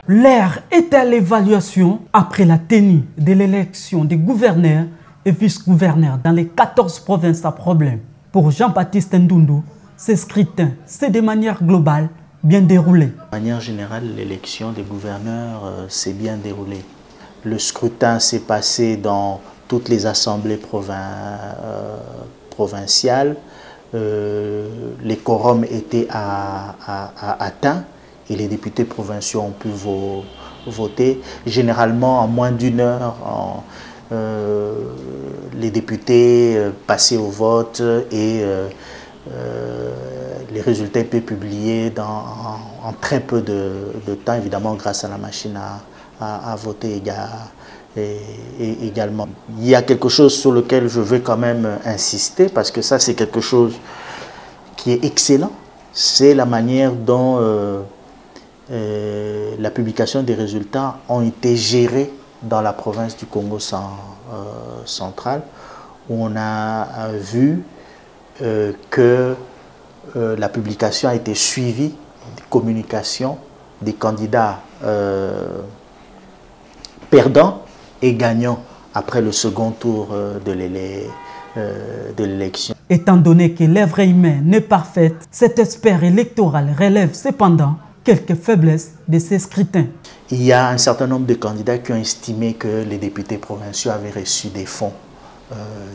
L'heure est à l'évaluation après la tenue de l'élection des gouverneurs et vice-gouverneurs dans les 14 provinces à problème. Pour Jean-Baptiste Ndundu, ce scrutin s'est de manière globale bien déroulé. De manière générale, l'élection des gouverneurs s'est bien déroulée. Le scrutin s'est passé dans toutes les assemblées provinciales. Les quorums étaient atteints et les députés provinciaux ont pu voter. Généralement, en moins d'une heure, les députés passaient au vote et les résultats étaient publiés en très peu de temps, évidemment grâce à la machine à voter également. Il y a quelque chose sur lequel je veux quand même insister, parce que ça c'est quelque chose qui est excellent, c'est la manière dont la publication des résultats ont été gérés dans la province du Congo central, où on a vu que la publication a été suivie de communication des candidats perdants et gagnants après le second tour de l'élection. Étant donné que l'œuvre humaine n'est parfaite, cet expert électoral relève cependant quelques faiblesses de ces scrutins. Il y a un certain nombre de candidats qui ont estimé que les députés provinciaux avaient reçu des fonds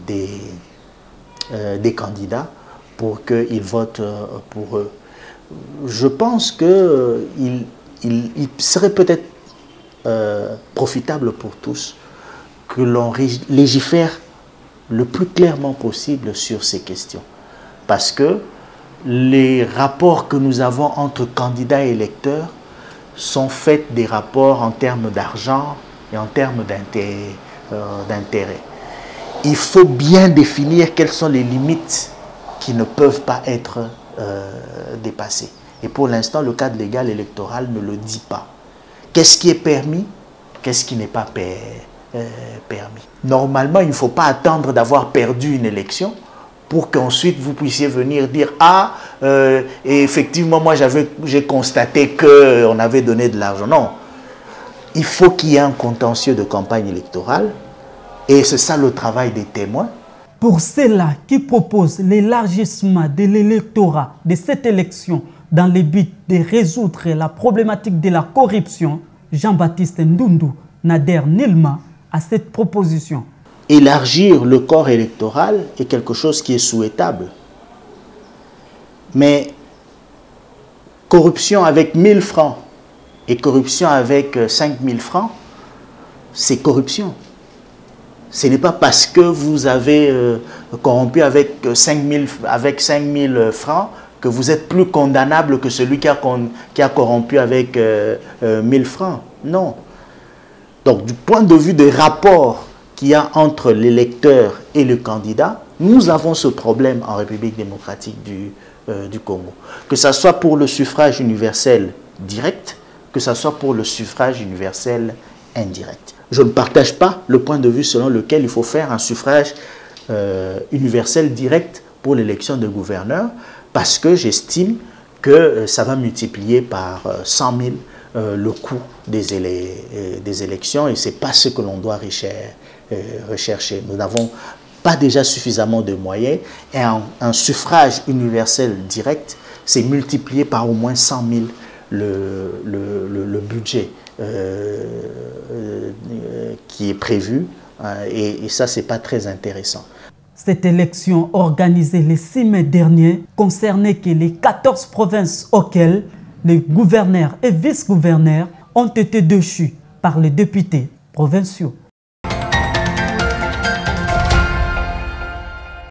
des candidats pour qu'ils votent pour eux. Je pense qu'il serait peut-être profitable pour tous que l'on légifère le plus clairement possible sur ces questions. Parce que les rapports que nous avons entre candidats et électeurs sont faits des rapports en termes d'argent et en termes d'intérêt. Il faut bien définir quelles sont les limites qui ne peuvent pas être dépassées. Et pour l'instant, le cadre légal électoral ne le dit pas. Qu'est-ce qui est permis? Qu'est-ce qui n'est pas permis? Normalement, il ne faut pas attendre d'avoir perdu une élection pour qu'ensuite vous puissiez venir dire « Ah, et effectivement, moi j'ai constaté qu'on avait donné de l'argent. » Non. Il faut qu'il y ait un contentieux de campagne électorale et c'est ça le travail des témoins. Pour ceux-là qui proposent l'élargissement de l'électorat de cette élection dans le but de résoudre la problématique de la corruption, Jean-Baptiste Ndundu n'adhère nullement à cette proposition. Élargir le corps électoral est quelque chose qui est souhaitable. Mais corruption avec 1000 francs et corruption avec 5000 francs, c'est corruption. Ce n'est pas parce que vous avez corrompu avec 5000 francs que vous êtes plus condamnable que celui qui a corrompu avec 1000 francs. Non. Donc, du point de vue des rapports qu'il y a entre l'électeur et le candidat, nous avons ce problème en République démocratique du Congo. Que ce soit pour le suffrage universel direct, que ce soit pour le suffrage universel indirect. Je ne partage pas le point de vue selon lequel il faut faire un suffrage universel direct pour l'élection de gouverneurs, parce que j'estime que ça va multiplier par 100 000 le coût des élections, et ce n'est pas ce que l'on doit rechercher. Nous n'avons pas déjà suffisamment de moyens, et un suffrage universel direct, c'est multiplié par au moins 100 000 le budget qui est prévu, et ça, ce n'est pas très intéressant. Cette élection organisée le 6 mai dernier concernait que les 14 provinces auxquelles les gouverneurs et vice-gouverneurs ont été déchus par les députés provinciaux.